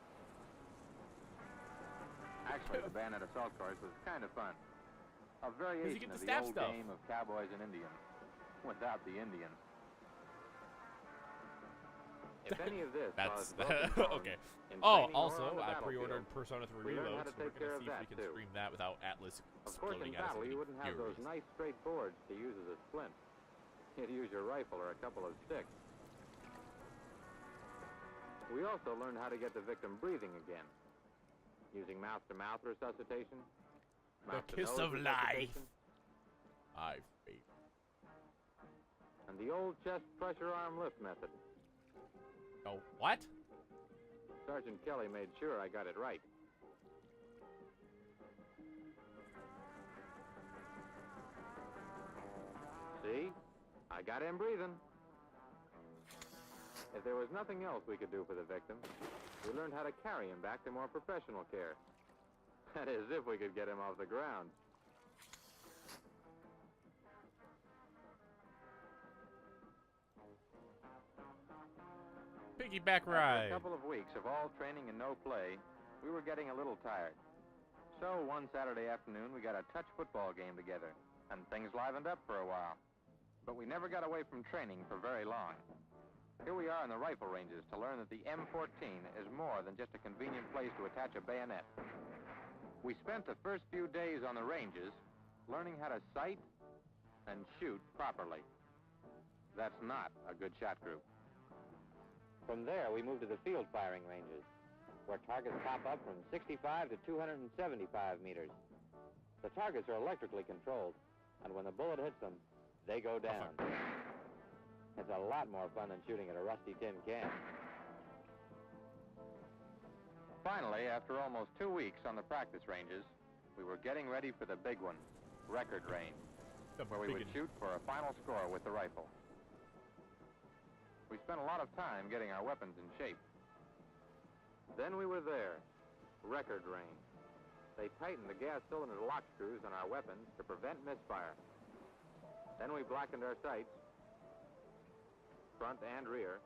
Actually, the bayonet assault course was kind of fun. A variation get of to the stab old stuff. game of cowboys and Indians, without the Indians. If any of this That's caused broken bones okay. in Oh, training or also, on the I battlefield, pre-ordered Persona 3 we learned Reload, how to so we're take care gonna of see if that, we can too. stream that without Atlas Of course, in exploding out battle, of you wouldn't have those Yureis. nice straight boards to use as a splint. You'd use your rifle or a couple of sticks. We also learned how to get the victim breathing again, using mouth-to-mouth resuscitation, The kiss mouth-to-nose of life. resuscitation, I fate. and the old chest pressure arm lift method. Oh, what? Sergeant Kelly made sure I got it right. See? I got him breathing. If there was nothing else we could do for the victim, we learned how to carry him back to more professional care. That is, if we could get him off the ground. Piggyback After ride. a couple of weeks of all training and no play, we were getting a little tired. So one Saturday afternoon, we got a touch football game together, and things livened up for a while. But we never got away from training for very long. Here we are in the rifle ranges to learn that the M14 is more than just a convenient place to attach a bayonet. We spent the first few days on the ranges learning how to sight and shoot properly. That's not a good shot group. From there, we moved to the field firing ranges, where targets pop up from 65 to 275 meters. The targets are electrically controlled, and when the bullet hits them, they go down. It's a lot more fun than shooting at a rusty tin can. Finally, after almost 2 weeks on the practice ranges, we were getting ready for the big one, record range, where we would shoot for a final score with the rifle. We spent a lot of time getting our weapons in shape. Then we were there, record range. They tightened the gas cylinder lock screws on our weapons to prevent misfire. Then we blackened our sights, front and rear,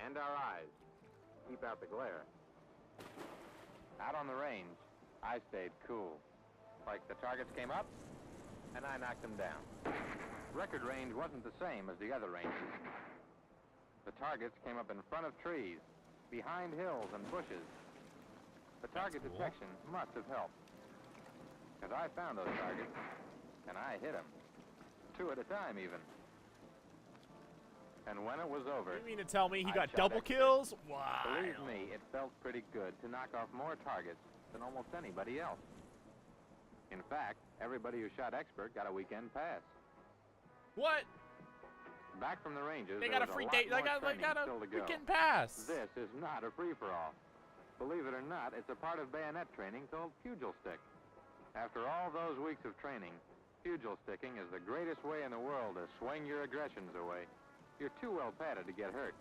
and our eyes, keep out the glare. Out on the range, I stayed cool. Like the targets came up, and I knocked them down. Record range wasn't the same as the other ranges. The targets came up in front of trees, behind hills and bushes. The target detection must have helped, because I found those targets, and I hit them. 2 at a time, even. And when it was over... You mean to tell me he I got shot double expert. kills? Wow. Believe me, it felt pretty good to knock off more targets than almost anybody else. In fact, everybody who shot expert got a weekend pass. What? Back from the ranges, They there got a was free lot date. They more got training a still to go. freaking pass. This is not a free-for-all. Believe it or not, it's a part of bayonet training called pugil stick. After all those weeks of training, pugil sticking is the greatest way in the world to swing your aggressions away. You're too well padded to get hurt,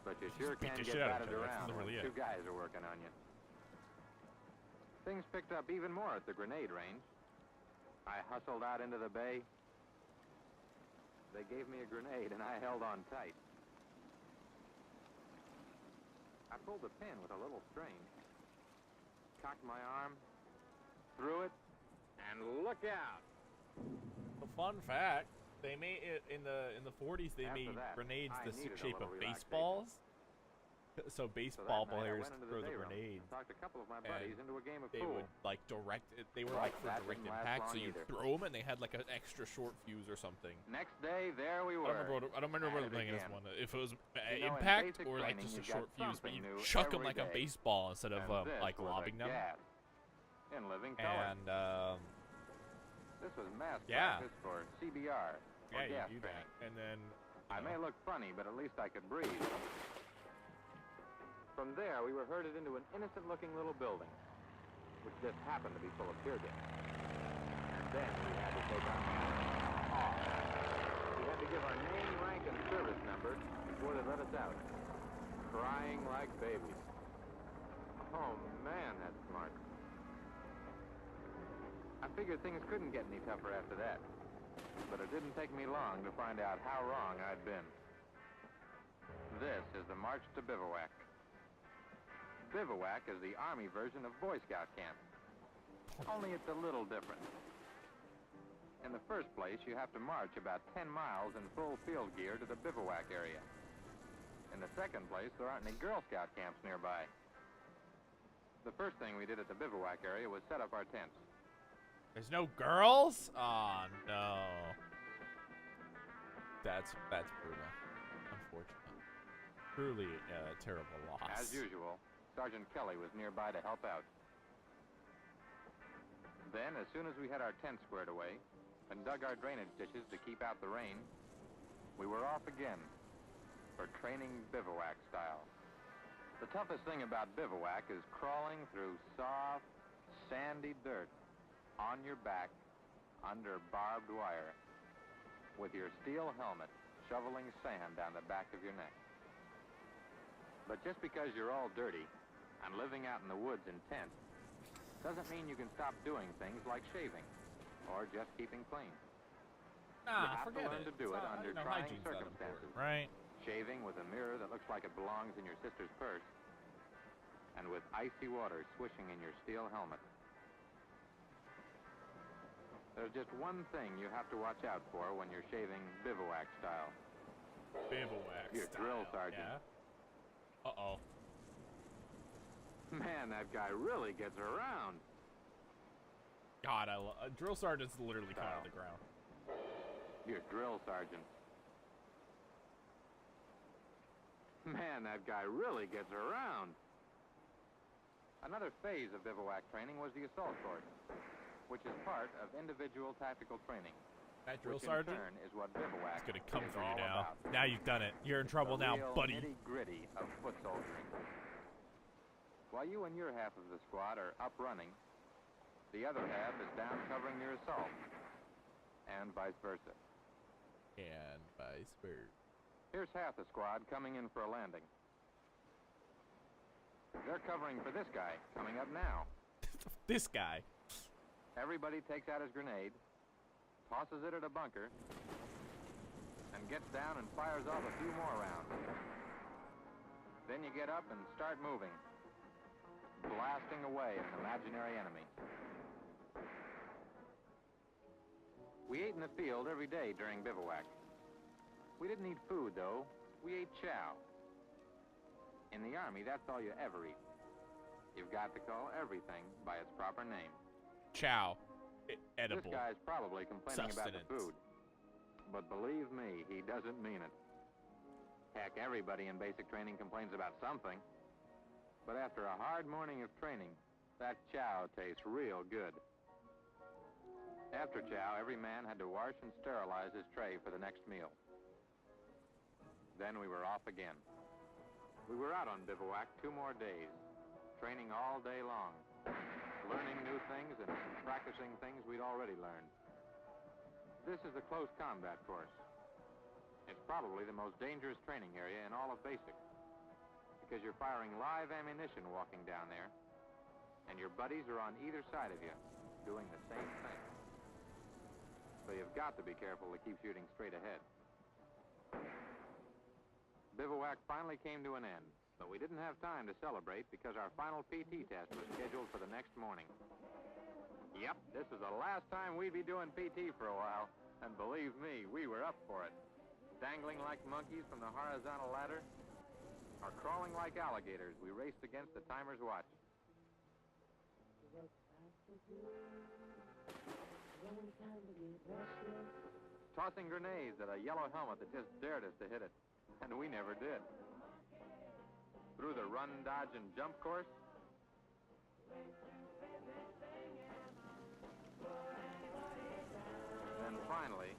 but you sure beat can the get shit out of batted each other. That's around when literally two it. guys are working on you. Things picked up even more at the grenade range. I hustled out into the bay. They gave me a grenade, and I held on tight. I pulled the pin with a little strain, cocked my arm, threw it, and look out! A fun fact: they made it in the 40s. They After made that, grenades I the needed a shape little of relaxation. baseballs. So So baseball that night, I players went into throw the day room grenades. and talked a couple of my and buddies into a game of They pool. would like direct it. They were But like for that direct didn't last impact, so long you either. throw them, and they had like an extra short fuse or something. Next day, there we I were. don't remember At it playing this again. one. If it was You know, in impact basic or like training, just a you've got short fuse, but something you new chuck them every like a day. baseball instead of And this like was a lobbing them. gas in living color. And This was mass yeah. practice for CBR, or yeah, gas you do training. that, and then I may look funny, but at least I could breathe. From there, we were herded into an innocent-looking little building, which just happened to be full of tear gas. And then we had to take our masks off. We had to give our name, rank, and service number before they let us out. Crying like babies. Oh, man, that's smart. I figured things couldn't get any tougher after that. But it didn't take me long to find out how wrong I'd been. This is the march to bivouac. Bivouac is the Army version of Boy Scout camp. Only it's a little different. In the first place, you have to march about 10 miles in full field gear to the bivouac area. In the second place, there aren't any Girl Scout camps nearby. The first thing we did at the bivouac area was set up our tents. there's no girls. Oh no. That's brutal. Unfortunate. Truly a terrible loss. As usual, Sergeant Kelly was nearby to help out. Then, as soon as we had our tent squared away and dug our drainage ditches to keep out the rain, we were off again for training bivouac style. The toughest thing about bivouac is crawling through soft, sandy dirt on your back under barbed wire with your steel helmet shoveling sand down the back of your neck. But just because you're all dirty and living out in the woods in tents doesn't mean you can stop doing things like shaving or just keeping clean. You Nah, have to forget learn it. to do It's it not- under you know, trying hygiene's not circumstances. important, right? Shaving with a mirror that looks like it belongs in your sister's purse, and with icy water swishing in your steel helmet. There's just one thing you have to watch out for when you're shaving bivouac style. Bivouac Your style. drill sergeant. Yeah. Uh-oh. Man, that guy really gets around. God, drill sergeants literally come out of the ground. Your drill sergeant. Man, that guy really gets around. Another phase of bivouac training was the assault course, which is part of individual tactical training. That drill which sergeant in turn is what bivouac is gonna come is for you all now. about. Now you've done it. You're in trouble The now, real buddy. nitty-gritty of foot soldiering. While you and your half of the squad are up running, the other half is down covering your assault, and vice versa. And vice versa. Here's half the squad coming in for a landing. They're covering for this guy coming up now. This guy. Everybody takes out his grenade, tosses it at a bunker, and gets down and fires off a few more rounds. Then you get up and start moving, blasting away at an imaginary enemy. We ate in the field every day during bivouac. We didn't eat food, though. We ate chow. In the Army, that's all you ever eat. You've got to call everything by its proper name. Chow. Edible. This guy's probably complaining about the Sustenance. food. But believe me, he doesn't mean it. Heck, everybody in basic training complains about something. But after a hard morning of training, that chow tastes real good. After chow, every man had to wash and sterilize his tray for the next meal. Then we were off again. We were out on bivouac 2 more days, training all day long, learning new things and practicing things we'd already learned. This is the close combat course. It's probably the most dangerous training area in all of basic, because you're firing live ammunition walking down there, and your buddies are on either side of you, doing the same thing. So you've got to be careful to keep shooting straight ahead. Bivouac finally came to an end, but we didn't have time to celebrate because our final PT test was scheduled for the next morning. Yep, this is the last time we'd be doing PT for a while, and believe me, we were up for it. Dangling like monkeys from the horizontal ladder, or crawling like alligators, we raced against the timer's watch. Tossing grenades at a yellow helmet that just dared us to hit it. And we never did. Through the run, dodge, and jump course. Then finally,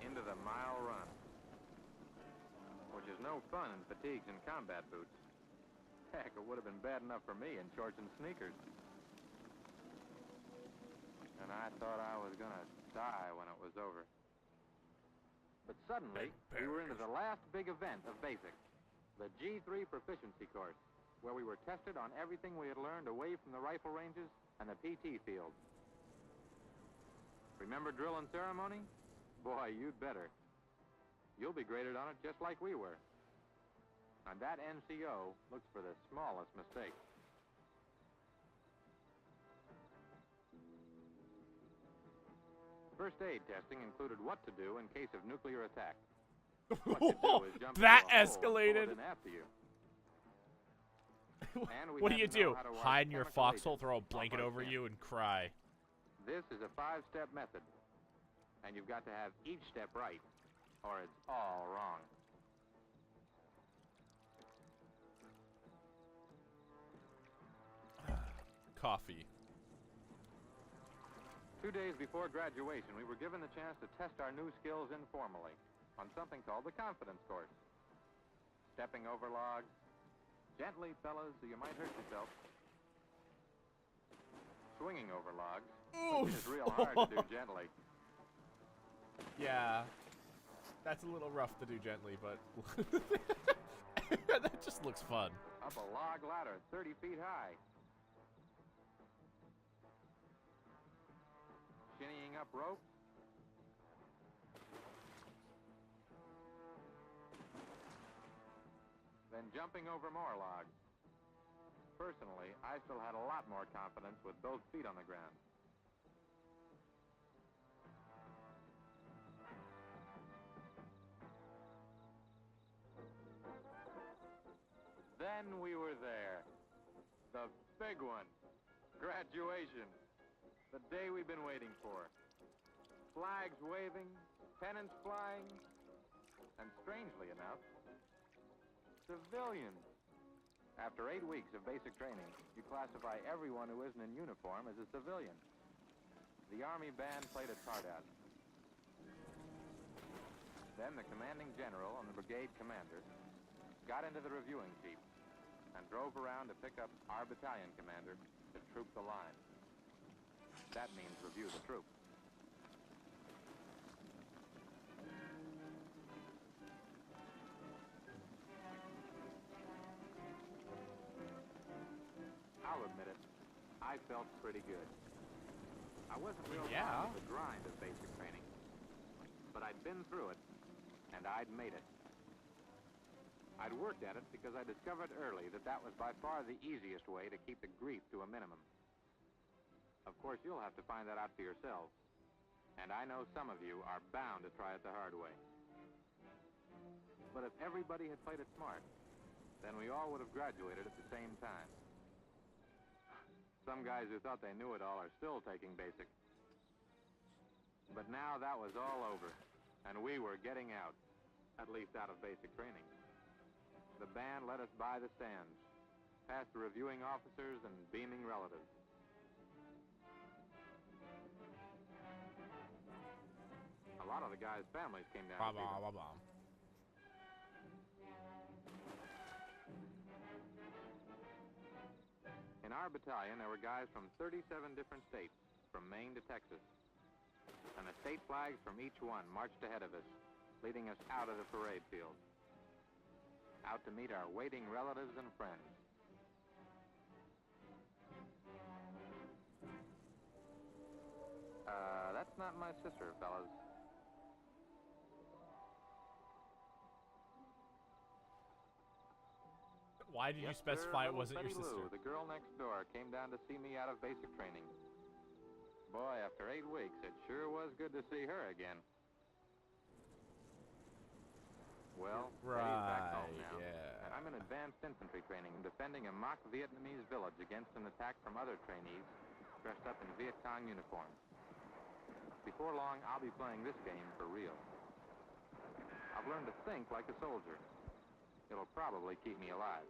into the mile run. Which is no fun in fatigues and combat boots. Heck, it would have been bad enough for me in shorts and sneakers. And I thought I was gonna die when it was over. But suddenly, we were into the last big event of basic, the G3 proficiency course, where we were tested on everything we had learned away from the rifle ranges and the PT field. Remember drill and ceremony? Boy, you'd better. You'll be graded on it just like we were. And that NCO looks for the smallest mistake. First aid testing included what to do in case of nuclear attack. What you do is jump That into a hole and pull escalated. it in after you. And we What do had you to know do? how to wash Hide in your chemical foxhole, agents throw a off blanket our over skin. you, and cry. This is a 5-step method, and you've got to have each step right. or it's all wrong. Coffee. 2 days before graduation, we were given the chance to test our new skills informally on something called the confidence course. Stepping over logs. Gently, fellas, or you might hurt yourself. Swinging over logs. Which is real hard to do gently. Yeah. That's a little rough to do gently, but that just looks fun. Up a log ladder 30 feet high. Shinnying up ropes. Then jumping over more logs. Personally, I still had a lot more confidence with both feet on the ground. Then we were there. The big one. Graduation. The day we've been waiting for. Flags waving, pennants flying, and strangely enough, civilians. After 8 weeks of basic training, you classify everyone who isn't in uniform as a civilian. The Army band played its heart out. Then the commanding general and the brigade commander got into the reviewing jeep and drove around to pick up our battalion commander to troop the line. That means review the troops. I'll admit it, I felt pretty good. I wasn't real fond of the grind of basic training, but I'd been through it, and I'd made it. I'd worked at it because I discovered early that that was by far the easiest way to keep the grief to a minimum. Of course, you'll have to find that out for yourselves. And I know some of you are bound to try it the hard way. But if everybody had played it smart, then we all would have graduated at the same time. Some guys who thought they knew it all are still taking basic. But now that was all over, and we were getting out, at least out of basic training. The band led us by the stands, past the reviewing officers and beaming relatives. A lot of the guys' families came down to see them. In our battalion, there were guys from 37 different states, from Maine to Texas. And the state flags from each one marched ahead of us, leading us out of the parade field. Out to meet our waiting relatives and friends. That's not my sister, fellas. Why did you specify it wasn't your sister? Lou, the girl next door, came down to see me out of basic training. Boy, after 8 weeks, it sure was good to see her again. Well, Eddie's back home now. And I'm in advanced infantry training, defending a mock Vietnamese village against an attack from other trainees dressed up in Viet Cong uniforms. Before long, I'll be playing this game for real. I've learned to think like a soldier. It'll probably keep me alive.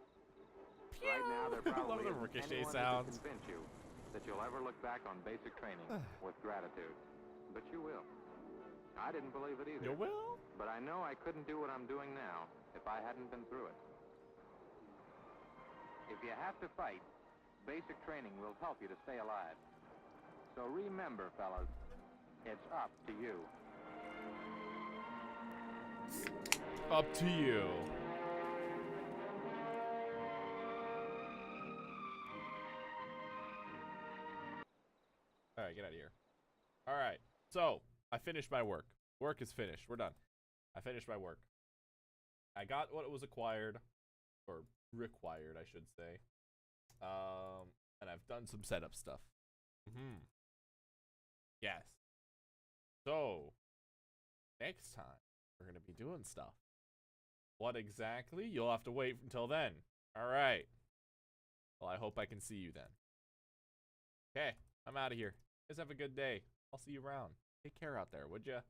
Right now, there probably isn't anyone who can convince you that you'll ever look back on basic training with gratitude. But you will. I didn't believe it either. You will? But I know I couldn't do what I'm doing now if I hadn't been through it. If you have to fight, basic training will help you to stay alive. So remember, fellas, it's up to you. Up to you. All right, get out of here. All right, so I finished my work. Work is finished. We're done. I finished my work. I got what was acquired, or required, I should say. And I've done some setup stuff. Yes. So, next time, we're going to be doing stuff. What exactly? You'll have to wait until then. All right. Well, I hope I can see you then. Okay, I'm out of here. You guys have a good day. I'll see you around. Take care out there, would ya?